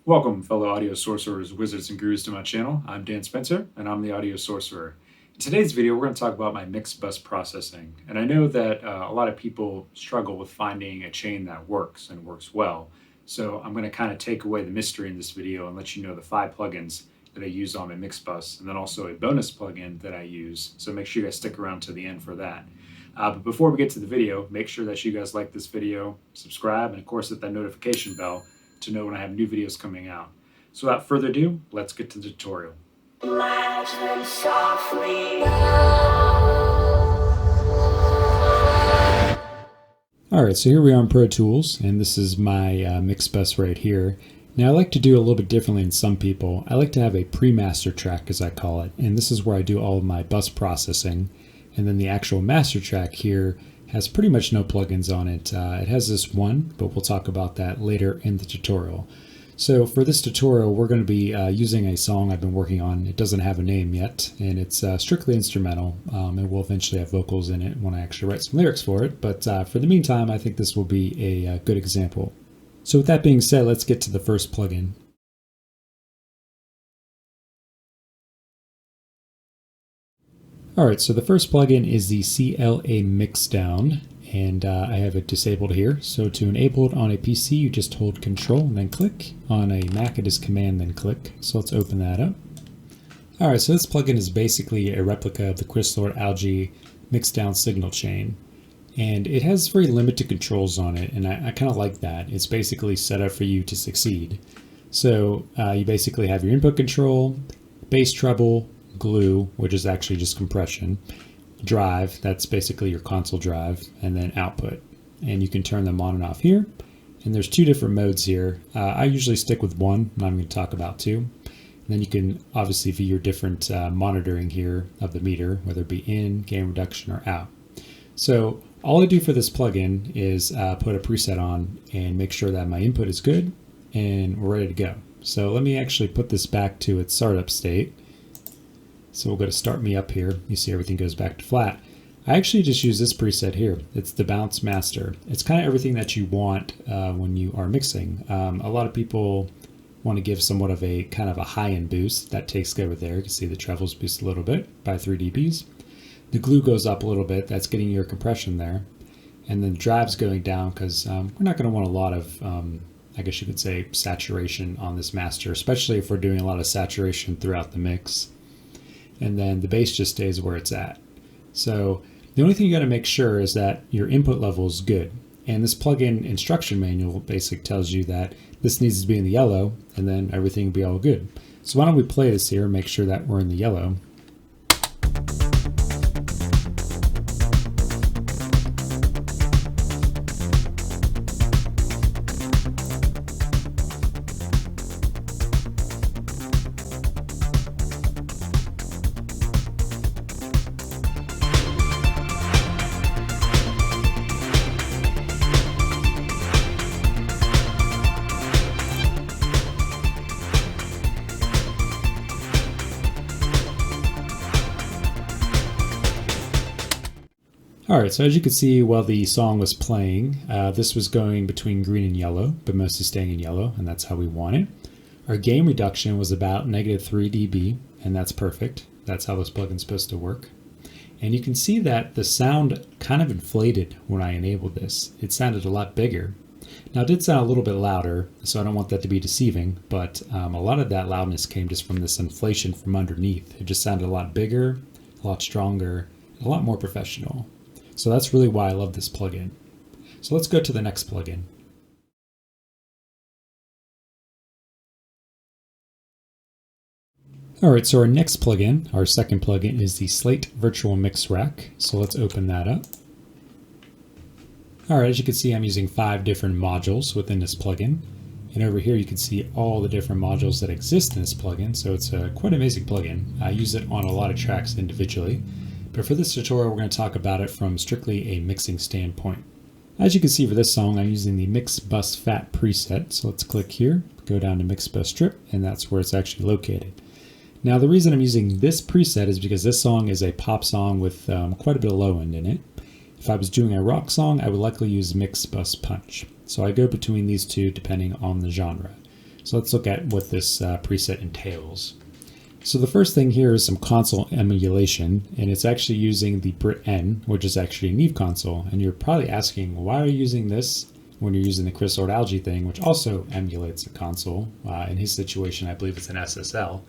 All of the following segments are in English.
Welcome, fellow audio sorcerers, wizards, and gurus to my channel. I'm Dan Spencer, and I'm the Audio Sorcerer. In today's video, we're going to talk about my mixed bus processing. And I know that a lot of people struggle with finding a chain that works and works well. So I'm going to kind of take away the mystery in this video and let you know the 5 plugins that I use on my mixed bus, and then also a bonus plugin that I use. So make sure you guys stick around to the end for that. But before we get to the video, make sure that you guys like this video, subscribe, and of course hit that notification bell to know when I have new videos coming out. So without further ado, let's get to the tutorial. Alright, so here we are in Pro Tools, and this is my mix bus right here. Now I like to do a little bit differently than some people. I like to have a pre-master track, as I call it, and this is where I do all of my bus processing. And then the actual master track here has pretty much no plugins on it. It has this one, but we'll talk about that later in the tutorial. So for this tutorial, we're going to be using a song I've been working on. It doesn't have a name yet, and it's strictly instrumental. It will eventually have vocals in it when I actually write some lyrics for it, but for the meantime, I think this will be a good example. So with that being said, let's get to the first plugin. Alright, so the first plugin is the CLA Mixdown, and I have it disabled here. So to enable it on a PC, you just hold Control and then click. On a Mac, it is Command then click. So let's open that up. Alright, so this plugin is basically a replica of the Crystal Algae Mixdown signal chain. And it has very limited controls on it, and I kind of like that. It's basically set up for you to succeed. So you basically have your input control, bass treble, glue, which is actually just compression, drive, that's basically your console drive, and then output. And you can turn them on and off here. And there's 2 different modes here. I usually stick with one, and I'm going to talk about 2. And then you can obviously view your different monitoring here of the meter, whether it be in, gain reduction, or out. So all I do for this plugin is put a preset on and make sure that my input is good and we're ready to go. So let me actually put this back to its startup state. So we'll go to Start Me Up here. You see everything goes back to flat. I actually just use this preset here. It's the Bounce Master. It's kind of everything that you want when you are mixing. A lot of people want to give somewhat of a kind of a high-end boost. That takes care of there. You can see the trebles boost a little bit by 3 dBs. The glue goes up a little bit. That's getting your compression there. And then the drive's going down because we're not going to want a lot of, I guess you could say, saturation on this master, especially if we're doing a lot of saturation throughout the mix. And then the bass just stays where it's at. So the only thing you got to make sure is that your input level is good. And this plugin instruction manual basically tells you that this needs to be in the yellow, and then everything will be all good. So why don't we play this here and make sure that we're in the yellow. Alright, so as you can see while the song was playing, this was going between green and yellow, but mostly staying in yellow, and that's how we want it. Our gain reduction was about -3 dB, and that's perfect. That's how this plugin's supposed to work. And you can see that the sound kind of inflated when I enabled this. It sounded a lot bigger. Now it did sound a little bit louder, so I don't want that to be deceiving, but a lot of that loudness came just from this inflation from underneath. It just sounded a lot bigger, a lot stronger, a lot more professional. So that's really why I love this plugin. So let's go to the next plugin. Alright, so our next plugin, our second plugin, is the Slate Virtual Mix Rack. So let's open that up. Alright, as you can see, I'm using 5 different modules within this plugin. And over here you can see all the different modules that exist in this plugin. So it's a quite amazing plugin. I use it on a lot of tracks individually. But for this tutorial, we're going to talk about it from strictly a mixing standpoint. As you can see for this song, I'm using the Mix Bus Fat preset. So let's click here, go down to Mix Bus Strip, and that's where it's actually located. Now the reason I'm using this preset is because this song is a pop song with quite a bit of low end in it. If I was doing a rock song, I would likely use Mix Bus Punch. So I go between these two depending on the genre. So let's look at what this preset entails. So the first thing here is some console emulation, and it's actually using the Brit N, which is actually a Neve console. And you're probably asking, why are you using this when you're using the Chrysalid Algae thing, which also emulates a console? In his situation, I believe it's an SSL.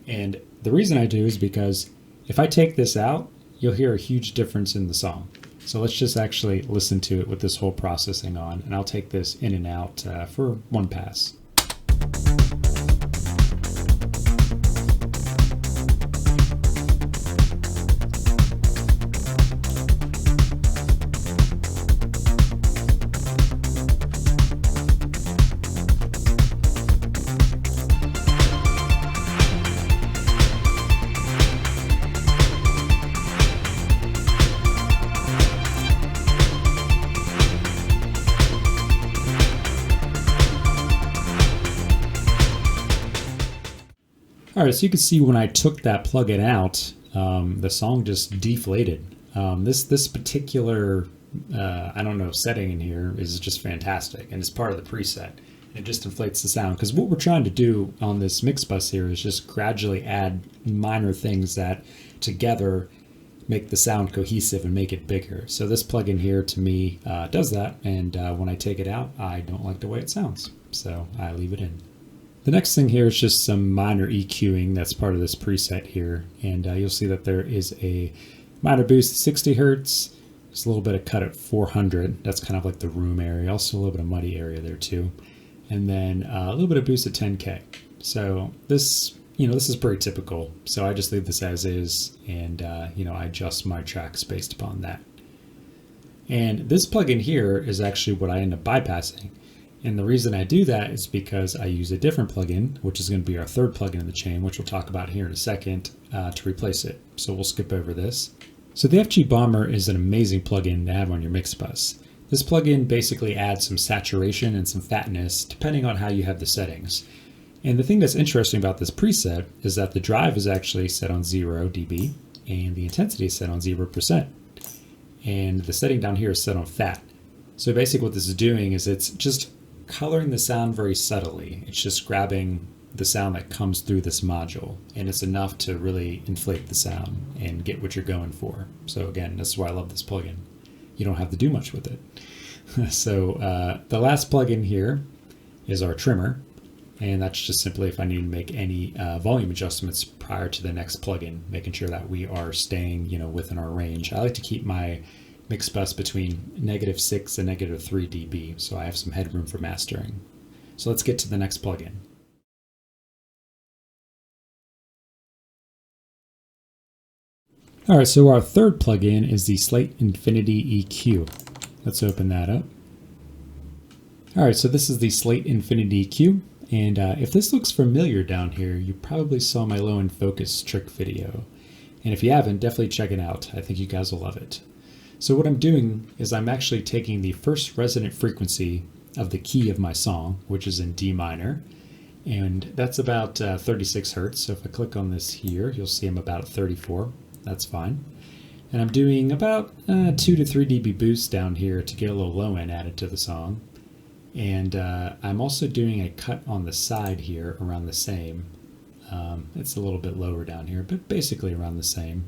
And the reason I do is because if I take this out, you'll hear a huge difference in the song. So let's just actually listen to it with this whole processing on, and I'll take this in and out for one pass. All right, so you can see when I took that plugin out, the song just deflated. This particular, I don't know, setting in here is just fantastic, and it's part of the preset. It just inflates the sound, because what we're trying to do on this mix bus here is just gradually add minor things that together make the sound cohesive and make it bigger. So this plugin here, to me, does that, and when I take it out, I don't like the way it sounds, so I leave it in. The next thing here is just some minor EQing that's part of this preset here, and you'll see that there is a minor boost at 60 Hertz, just a little bit of cut at 400, that's kind of like the room area, also a little bit of muddy area there too, and then a little bit of boost at 10K. So this, this is pretty typical, so I just leave this as is, and I adjust my tracks based upon that. And this plugin here is actually what I end up bypassing. And the reason I do that is because I use a different plugin, which is going to be our third plugin in the chain, which we'll talk about here in a second, to replace it. So we'll skip over this. So the FG Bomber is an amazing plugin to have on your mix bus. This plugin basically adds some saturation and some fatness depending on how you have the settings. And the thing that's interesting about this preset is that the drive is actually set on 0 dB and the intensity is set on 0%. And the setting down here is set on fat. So basically what this is doing is it's just coloring the sound very subtly. It's just grabbing the sound that comes through this module, and it's enough to really inflate the sound and get what you're going for. So again, that's why I love this plugin. You don't have to do much with it. So the last plugin here is our trimmer, and that's just simply if I need to make any volume adjustments prior to the next plugin, making sure that we are staying within our range. I like to keep my mix bus between -6 and -3 dB, so I have some headroom for mastering. So let's get to the next plugin. All right, so our third plugin is the Slate Infinity EQ. Let's open that up. All right, so this is the Slate Infinity EQ, and if this looks familiar down here, you probably saw my low end focus trick video. And if you haven't, definitely check it out. I think you guys will love it. So what I'm doing is I'm actually taking the first resonant frequency of the key of my song, which is in D minor, and that's about 36 Hertz. So if I click on this here, you'll see I'm about at 34. That's fine. And I'm doing about 2 to 3 dB boost down here to get a little low end added to the song. And I'm also doing a cut on the side here around the same. It's a little bit lower down here, but basically around the same.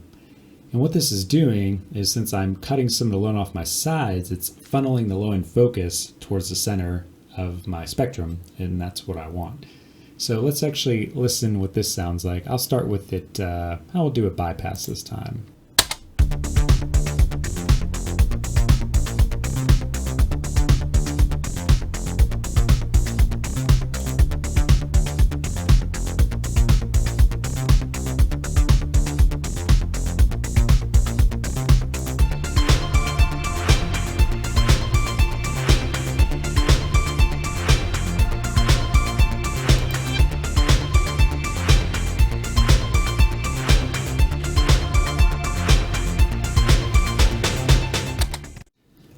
And what this is doing is, since I'm cutting some of the low end off my sides, it's funneling the low end focus towards the center of my spectrum, and that's what I want. So let's actually listen what this sounds like. I'll start with it, I will do a bypass this time.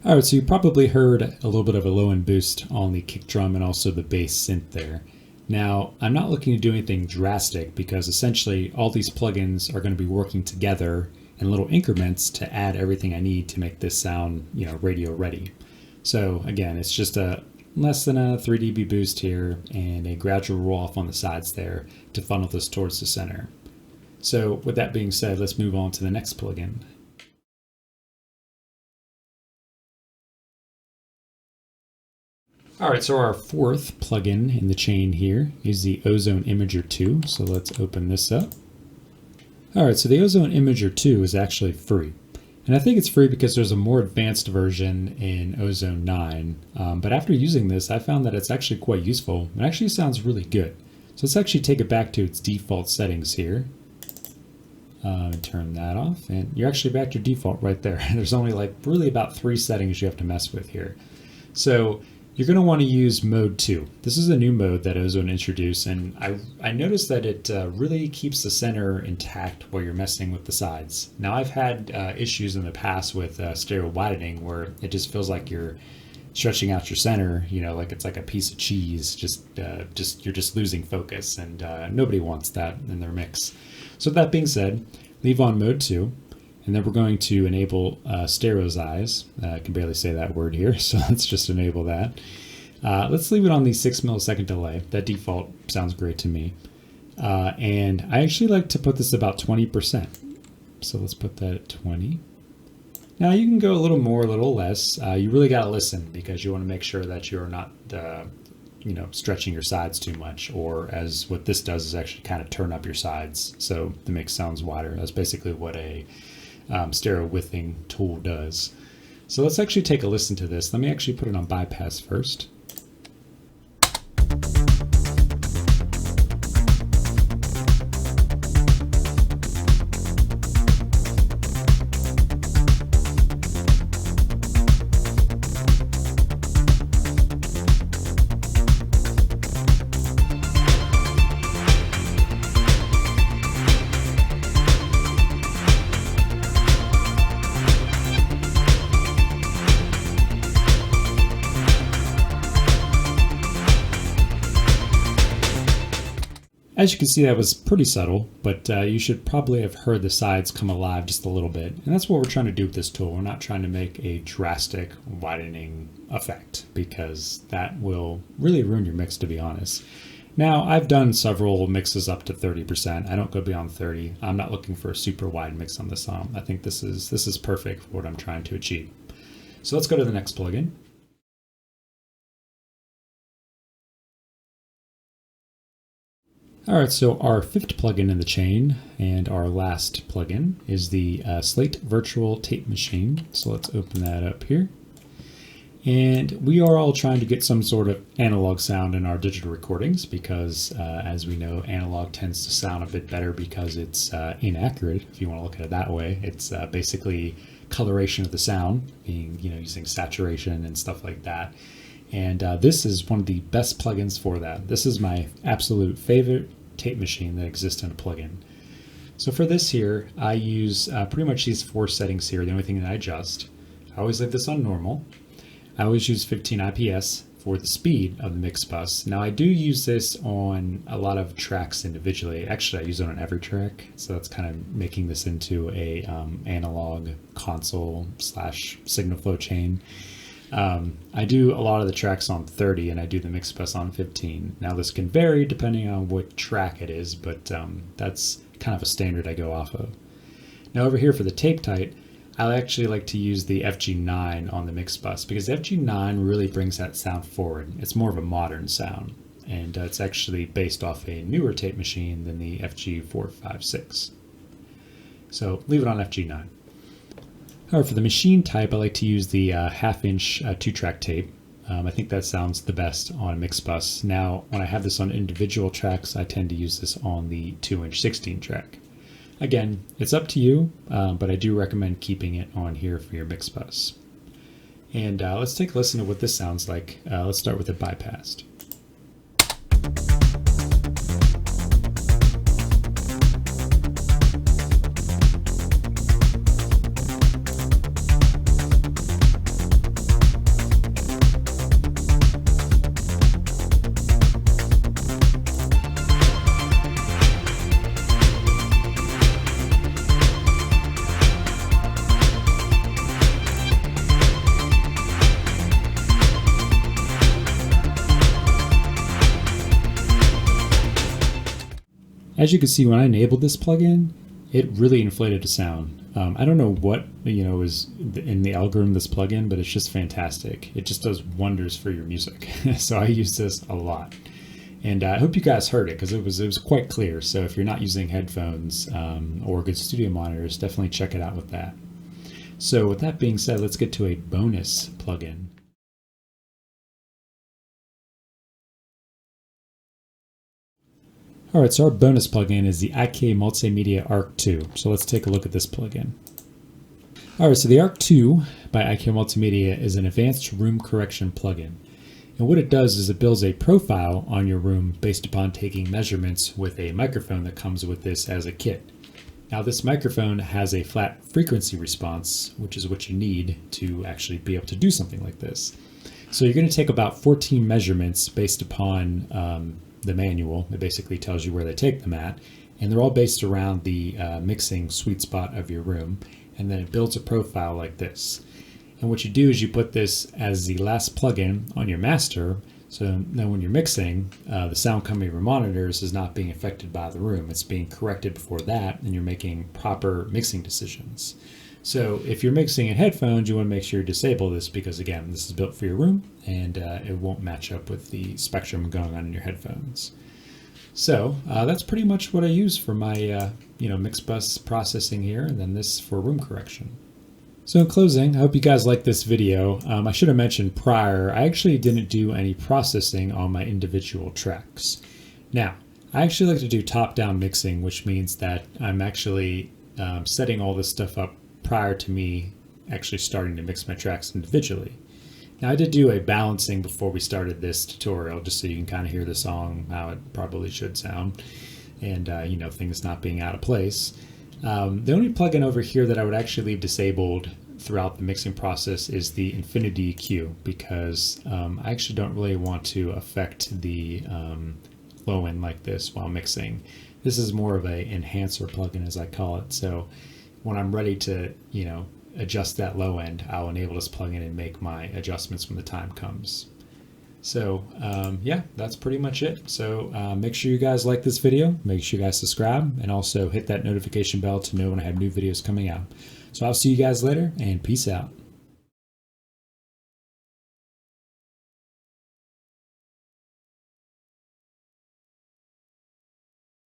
All right, so you probably heard a little bit of a low end boost on the kick drum and also the bass synth there. Now, I'm not looking to do anything drastic because essentially all these plugins are going to be working together in little increments to add everything I need to make this sound, radio ready. So again, it's just a less than a 3 dB boost here, and a gradual roll off on the sides there to funnel this towards the center. So with that being said, let's move on to the next plugin. All right, so our fourth plugin in the chain here is the Ozone Imager 2. So let's open this up. All right, so the Ozone Imager 2 is actually free. And I think it's free because there's a more advanced version in Ozone 9. But after using this, I found that it's actually quite useful. It actually sounds really good. So let's actually take it back to its default settings here. And turn that off. And you're actually back to default right there. There's only like really about 3 settings you have to mess with here. So you're going to want to use mode 2. This is a new mode that Ozone introduced, and I noticed that it really keeps the center intact while you're messing with the sides. Now I've had issues in the past with stereo widening where it just feels like you're stretching out your center, you know, like it's like a piece of cheese, you're just losing focus, and nobody wants that in their mix. So that being said, leave on mode 2. And then we're going to enable stereo's eyes. I can barely say that word here, so let's just enable that. Let's leave it on the 6 millisecond delay. That default sounds great to me. And I actually like to put this about 20%. So let's put that at 20. Now you can go a little more, a little less. You really got to listen because you want to make sure that you're not stretching your sides too much, or as what this does is actually kind of turn up your sides so the mix sounds wider. That's basically what a stereo widthing tool does. So let's actually take a listen to this. Let me actually put it on bypass first. As you can see, that was pretty subtle, but you should probably have heard the sides come alive just a little bit. And that's what we're trying to do with this tool. We're not trying to make a drastic widening effect because that will really ruin your mix, to be honest. Now, I've done several mixes up to 30%. I don't go beyond 30. I'm not looking for a super wide mix on this song. I think this is perfect for what I'm trying to achieve. So let's go to the next plugin. All right, so our fifth plugin in the chain and our last plugin is the Slate Virtual Tape Machine. So let's open that up here. And we are all trying to get some sort of analog sound in our digital recordings because, as we know, analog tends to sound a bit better because it's inaccurate, if you want to look at it that way. It's basically coloration of the sound, being, using saturation and stuff like that. And this is one of the best plugins for that. This is my absolute favorite tape machine that exists in a plugin. So for this here, I use pretty much these 4 settings here, the only thing that I adjust. I always leave this on normal. I always use 15 IPS for the speed of the mix bus. Now I do use this on a lot of tracks individually. Actually, I use it on every track. So that's kind of making this into a analog console / signal flow chain. I do a lot of the tracks on 30 and I do the mix bus on 15. Now this can vary depending on what track it is, but that's kind of a standard I go off of. Now over here for the tape tight, I actually like to use the FG9 on the mix bus because the FG9 really brings that sound forward. It's more of a modern sound, and it's actually based off a newer tape machine than the FG456. So leave it on FG9. However, for the machine type, I like to use the half-inch 2-track tape. I think that sounds the best on a mix bus. Now, when I have this on individual tracks, I tend to use this on the 2-inch 16-track. Again, it's up to you, but I do recommend keeping it on here for your mix bus. And let's take a listen to what this sounds like. Let's start with it bypassed. As you can see, when I enabled this plugin, it really inflated the sound. I don't know what is in the algorithm of this plugin, but it's just fantastic. It just does wonders for your music. So I use this a lot, and I hope you guys heard it because it was quite clear. So if you're not using headphones or good studio monitors, definitely check it out with that. So with that being said, let's get to a bonus plugin. Alright, so our bonus plugin is the CLA Multimedia Arc 2. So let's take a look at this plugin. Alright, so the Arc 2 by CLA Multimedia is an advanced room correction plugin. And what it does is it builds a profile on your room based upon taking measurements with a microphone that comes with this as a kit. Now this microphone has a flat frequency response, which is what you need to actually be able to do something like this. So you're going to take about 14 measurements based upon the manual. It basically tells you where they take them at, and they're all based around the mixing sweet spot of your room, and then it builds a profile like this. And what you do is you put this as the last plugin on your master, so then when you're mixing, the sound coming from your monitors is not being affected by the room. It's being corrected before that, and you're making proper mixing decisions. So if you're mixing in headphones, you want to make sure you disable this because, again, this is built for your room and it won't match up with the spectrum going on in your headphones. So that's pretty much what I use for my mix bus processing here, and then this for room correction. So in closing, I hope you guys liked this video. I should have mentioned prior, I actually didn't do any processing on my individual tracks. Now, I actually like to do top-down mixing, which means that I'm actually setting all this stuff up prior to me actually starting to mix my tracks individually. Now I did do a balancing before we started this tutorial, just so you can kind of hear the song, how it probably should sound, and things not being out of place. The only plugin over here that I would actually leave disabled throughout the mixing process is the Infinity EQ, because I actually don't really want to affect the low end like this while mixing. This is more of a enhancer plugin, as I call it. So when I'm ready to, adjust that low end, I'll enable this plugin and make my adjustments when the time comes. So yeah, that's pretty much it. So make sure you guys like this video, make sure you guys subscribe, and also hit that notification bell to know when I have new videos coming out. So I'll see you guys later, and peace out.